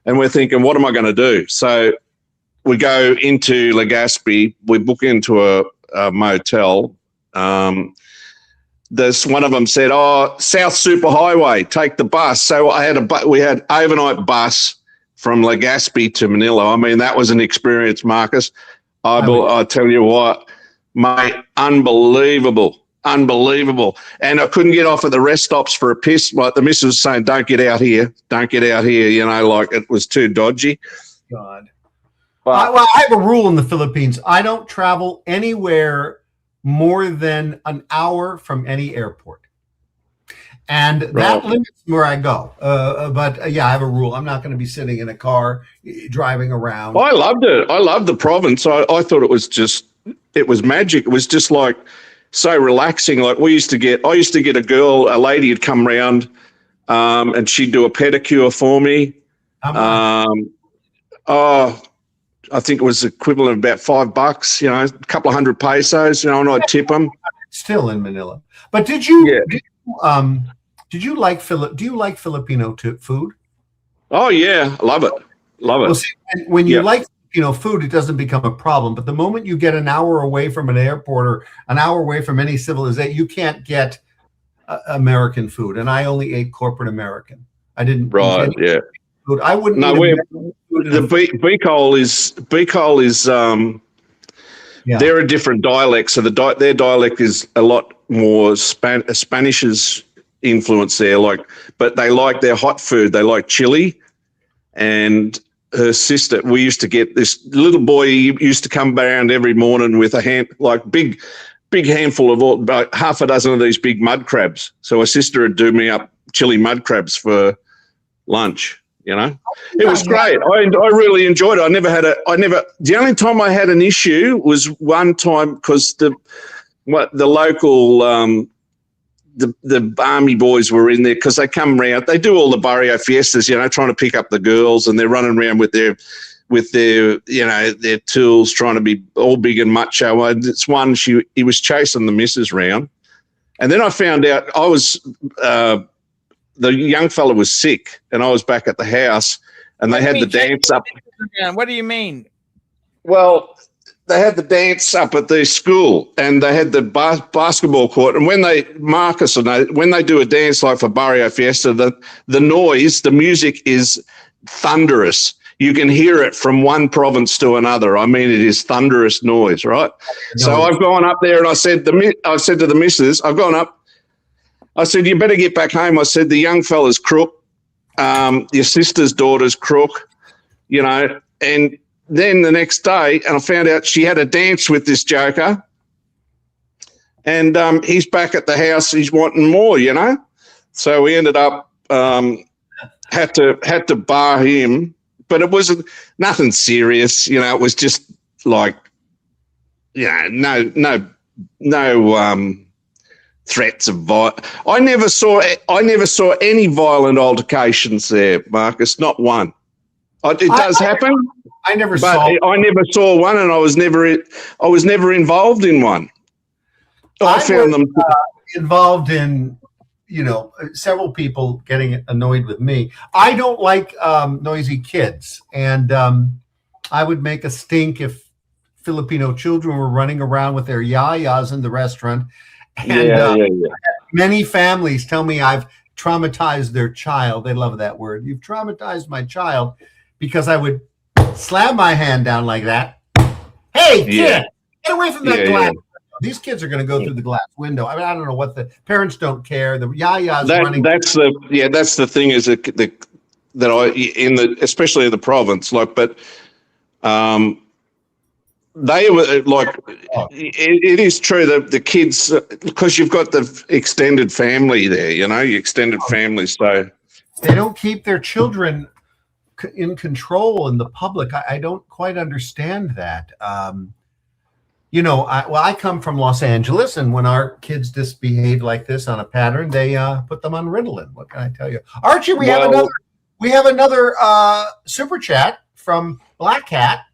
and we're thinking, what am I going to do? So we go into Legazpi, we book into a motel. There's one of them said, South Superhighway, take the bus. So we had overnight bus from Legazpi to Manila. I mean, that was an experience, Marcus. I tell you what, mate, unbelievable. And I couldn't get off at the rest stops for a piss. Like the missus was saying, don't get out here. Like it was too dodgy. God. I have a rule in the Philippines. I don't travel anywhere more than an hour from any airport. And that limits where I go. But I have a rule. I'm not going to be sitting in a car driving around. I loved it. I loved the province. I thought it was magic. It was just like so relaxing. Like I used to get a lady who'd come around and she'd do a pedicure for me. I think it was equivalent of about $5, a couple of 100 pesos, and I'd tip them. Still in Manila. But do you like Filipino food? Oh yeah, love it. Well, see, when you like food, it doesn't become a problem. But the moment you get an hour away from an airport or an hour away from any civilization, you can't get American food. And I only ate corporate American. I didn't. Right. Yeah. Food. I wouldn't. No, the Bicol is they're a different dialect. So their dialect is a lot more Spanish's influence there. But they like their hot food. They like chili, and her sister, we used to get this little boy. He used to come around every morning with a big handful of about half a dozen of these big mud crabs. So her sister would do me up chili mud crabs for lunch. It was great. I really enjoyed it. The only time I had an issue was one time because the local the army boys were in there because they come around. They do all the barrio fiestas, trying to pick up the girls, and they're running around with their their tools, trying to be all big and macho. It's one he was chasing the missus round, and then I found out the young fella was sick, and I was back at the house, and they had the dance up. What do you mean? Well, they had the dance up at the school, and they had the basketball court. And when they do a dance like for Barrio Fiesta, the noise, the music is thunderous. You can hear it from one province to another. I mean, it is thunderous noise, right? So I've gone up there, and I said to the missus, I've gone up. I said, you better get back home. I said, the young fella's crook. Your sister's daughter's crook, and then the next day, and I found out she had a dance with this joker, and he's back at the house. He's wanting more, So we ended up had to bar him, but it wasn't nothing serious. It was just like, no threats of violence. I never saw any violent altercations there, Marcus. Not one. It does happen. I never saw one, and I was never involved in one. I found them involved in, several people getting annoyed with me. I don't like noisy kids, and I would make a stink if Filipino children were running around with their yayas in the restaurant. And many families tell me I've traumatized their child. They love that word. You've traumatized my child, because I would slam my hand down like that. Hey, kid, get away from that glass. These kids are going to go through the glass window. I mean, I don't know what the parents don't care. The yayas running. That's the thing is especially in the province, but they were it is true that the kids, because you've got the extended family there, your extended family, so they don't keep their children in control in the public. I don't quite understand that. I come from Los Angeles, and when our kids disbehave like this on a pattern, they put them on Ritalin. What can I tell you, Archie? We have another super chat from Black Cat.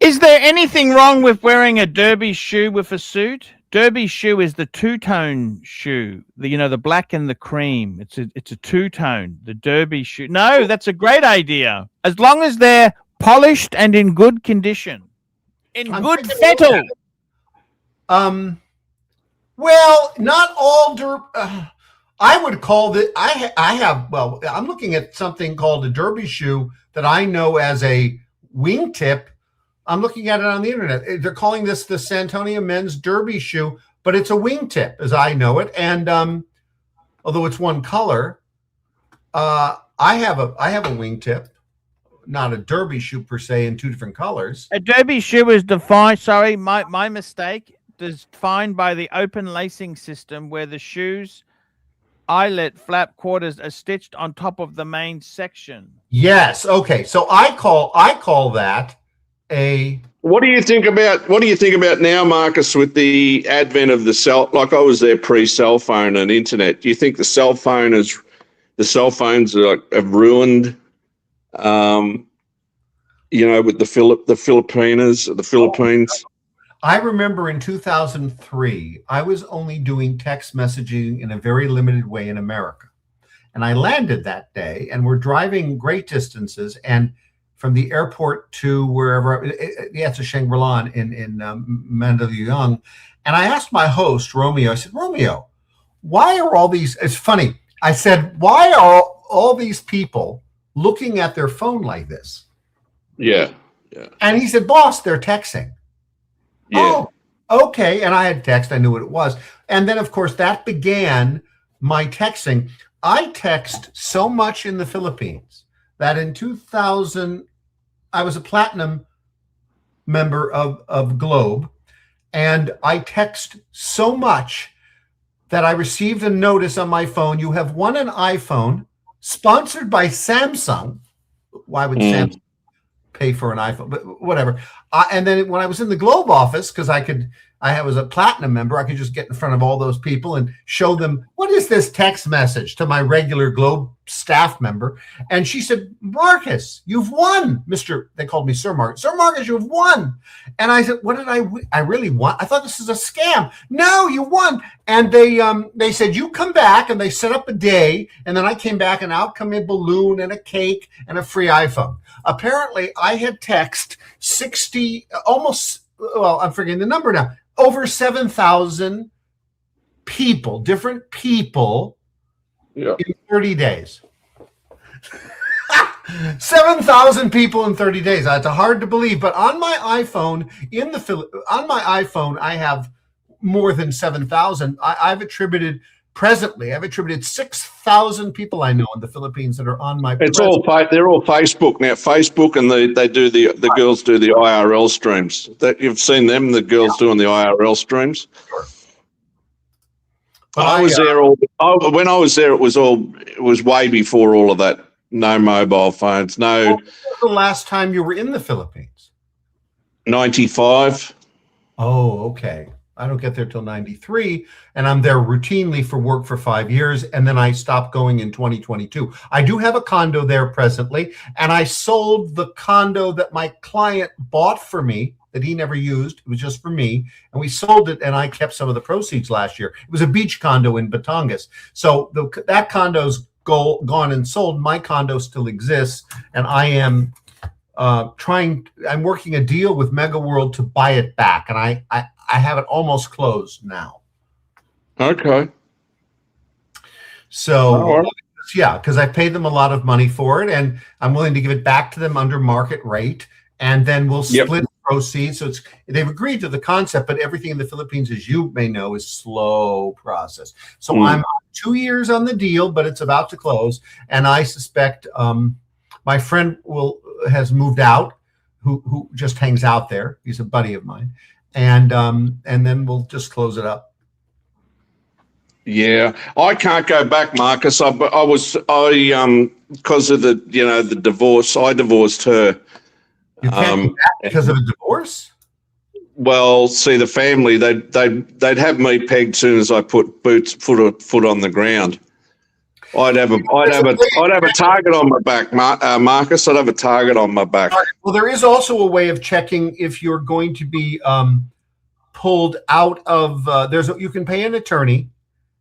Is there anything wrong with wearing a derby shoe with a suit? Derby shoe is the two-tone shoe. The black and the cream. It's a two-tone. The derby shoe. No, that's a great idea. As long as they're polished and in good condition, in good fettle. Well, not all. I would call that. I have. Well, I'm looking at something called a derby shoe that I know as a wingtip. I'm looking at it on the internet. They're calling this the Santonia men's derby shoe, but it's a wingtip as I know it. And although it's one color, I have a wingtip, not a derby shoe per se, in two different colors. A derby shoe is defined. Sorry, my mistake. Defined by the open lacing system, where the shoe's eyelet flap quarters are stitched on top of the main section. Yes. Okay. So I call that. What do you think about now, Marcus, with the advent of I was there pre-cell phone and internet. Do you think the cell phones have ruined, with the Philippines? I remember in 2003, I was only doing text messaging in a very limited way in America. And I landed that day, and we're driving great distances, and from the airport to wherever, it's a Shangri-La in Mandaluyong. And I asked my host, Romeo, I said, Romeo, why are all these, it's funny, I said, why are all these people looking at their phone like this? Yeah. And he said, boss, they're texting. Yeah. Oh, okay. And I had text, I knew what it was. And then, of course, that began my texting. I text so much in the Philippines that in 2000, I was a platinum member of Globe, and I text so much that I received a notice on my phone. You have won an iPhone sponsored by Samsung. Why would Samsung pay for an iPhone? But whatever. And then when I was in the Globe office, because I was a platinum member, I could just get in front of all those people and show them, what is this text message, to my regular Globe staff member. And she said, Marcus, you've won, they called me Sir Marcus. Sir Marcus, you've won. And I said, what did I really won? I thought this is a scam. No, you won. And they said, you come back, and they set up a day. And then I came back, and out come a balloon and a cake and a free iPhone. Apparently I had text 60, almost, well, I'm forgetting the number now, over 7,000 people, different people, in 30 days. 7,000 people in 30 days. That's hard to believe. But on my iPhone, I have more than 7,000. I've attributed 6,000 people I know in the Philippines that are on my. They're all Facebook now. Facebook, and they do the girls do the IRL streams. That you've seen them, the girls doing the IRL streams. Sure. When I was there, it was way before all of that. No mobile phones. No. When was the last time you were in the Philippines? 95. Oh, okay. I don't get there till 93, and I'm there routinely for work for 5 years, and then I stopped going in 2022. I do have a condo there presently, and I sold the condo that my client bought for me that he never used. It was just for me, and we sold it, and I kept some of the proceeds last year. It was a beach condo in Batangas. So that condo's gone and sold. My condo still exists, and I am I'm working a deal with Mega World to buy it back, and I have it almost closed now. Okay. So, yeah, because I paid them a lot of money for it, and I'm willing to give it back to them under market rate, and then we'll split proceed. So they've agreed to the concept, but everything in the Philippines, as you may know, is slow process. So I'm 2 years on the deal, but it's about to close, and I suspect my friend has moved out, who just hangs out there. He's a buddy of mine, and then we'll just close it up. Yeah, I can't go back, Marcus. Because of the divorce. I divorced her. You can't go back because of a divorce? Well, see, the family they'd have me pegged soon as I put foot on the ground. I'd have a target on my back, Marcus. I'd have a target on my back. Well, there is also a way of checking if you're going to be pulled out of. You can pay an attorney,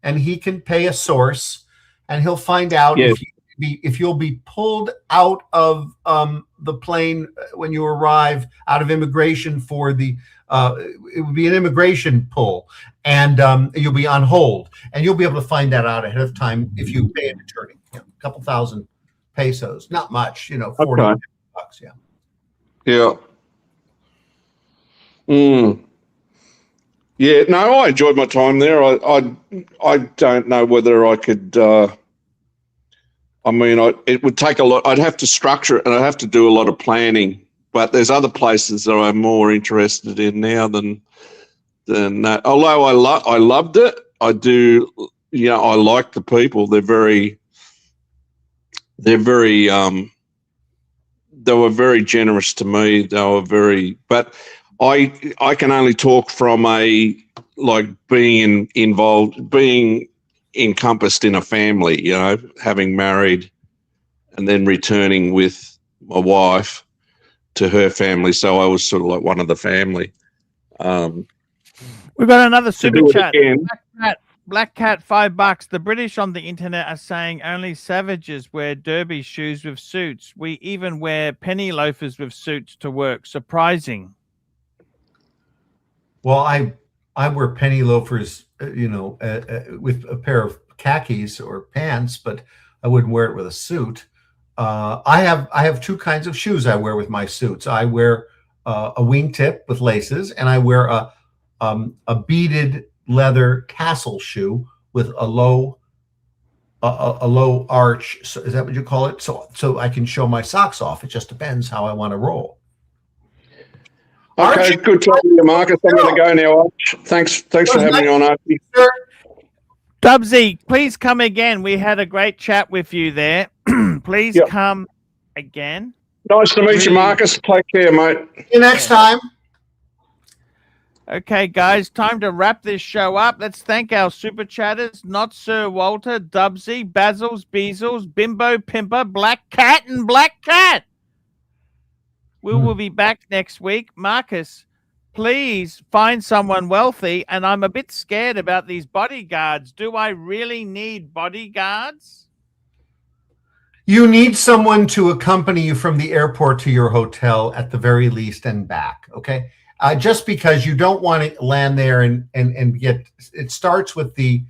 and he can pay a source, and he'll find out if you'll be pulled out of the plane when you arrive out of immigration for the. It would be an immigration pull, and you'll be on hold, and you'll be able to find that out ahead of time if you pay an attorney. A couple thousand pesos, not much, 40 bucks. Yeah. Yeah. No, I enjoyed my time there. I don't know whether I could. It would take a lot. I'd have to structure it, and I'd have to do a lot of planning. But there's other places that I'm more interested in now than that. Although I loved it, I do. I like the people. They were very generous to me. But I can only talk from being involved, being encompassed in a family. Having married and then returning with my wife to her family, so I was sort of like one of the family. We've got another super chat. Black Cat, $5. The British on the internet are saying only savages wear derby shoes with suits. We even wear penny loafers with suits to work. Surprising. Well, I wear penny loafers, with a pair of khakis or pants, but I wouldn't wear it with a suit. I have two kinds of shoes I wear with my suits. I wear a wingtip with laces, and I wear a beaded leather tassel shoe with a low arch. So is that what you call it? So I can show my socks off. It just depends how I want to roll. Okay, Archie, good talking to you, Marcus. I'm going to go now. Archie. Thanks for having me on, Archie. Sure. Dubsy, please come again. We had a great chat with you there. Please come again. Nice to meet you, Marcus. Take care, mate. See you next time. Okay, guys, time to wrap this show up. Let's thank our super chatters, Not Sir Walter, Dubsy, Basil's, Beazles, Bimbo, Pimper, Black Cat, and Black Cat. We will be back next week. Marcus, please find someone wealthy, and I'm a bit scared about these bodyguards. Do I really need bodyguards? You need someone to accompany you from the airport to your hotel at the very least and back, okay? Just because you don't want to land there and get, it starts with the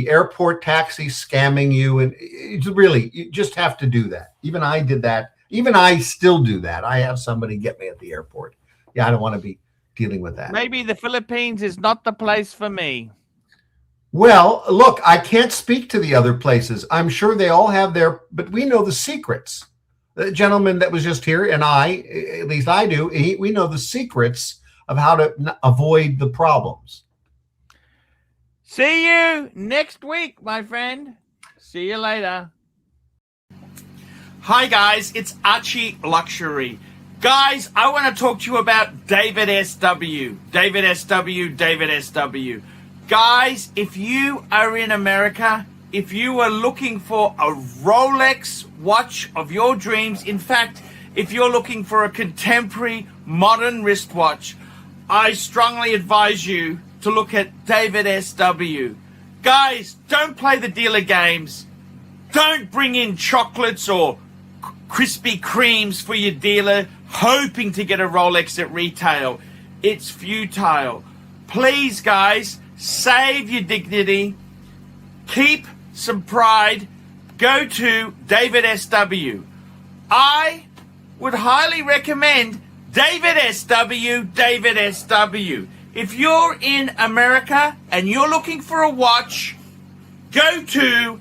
airport taxi scamming you, and it's really, you just have to do that. Even I did that. Even I still do that. I have somebody get me at the airport. Yeah, I don't want to be dealing with that. Maybe the Philippines is not the place for me. Well, look, I can't speak to the other places. I'm sure they all have their, but we know the secrets. The gentleman that was just here, and at least I do, we know the secrets of how to avoid the problems. See you next week, my friend. See you later. Hi, guys. It's ArchieLuxury. Guys, I want to talk to you about David SW. David SW. Guys, if you are in America, if you are looking for a Rolex watch of your dreams, in fact, if you're looking for a contemporary modern wristwatch, I strongly advise you to look at David SW. Guys, don't play the dealer games. Don't bring in chocolates or Krispy Kremes for your dealer hoping to get a Rolex at retail. It's futile. Please, guys, save your dignity. Keep some pride. Go to David SW. I would highly recommend David SW, David SW. If you're in America and you're looking for a watch, go to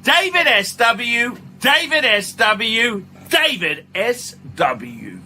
David SW, David SW, David SW.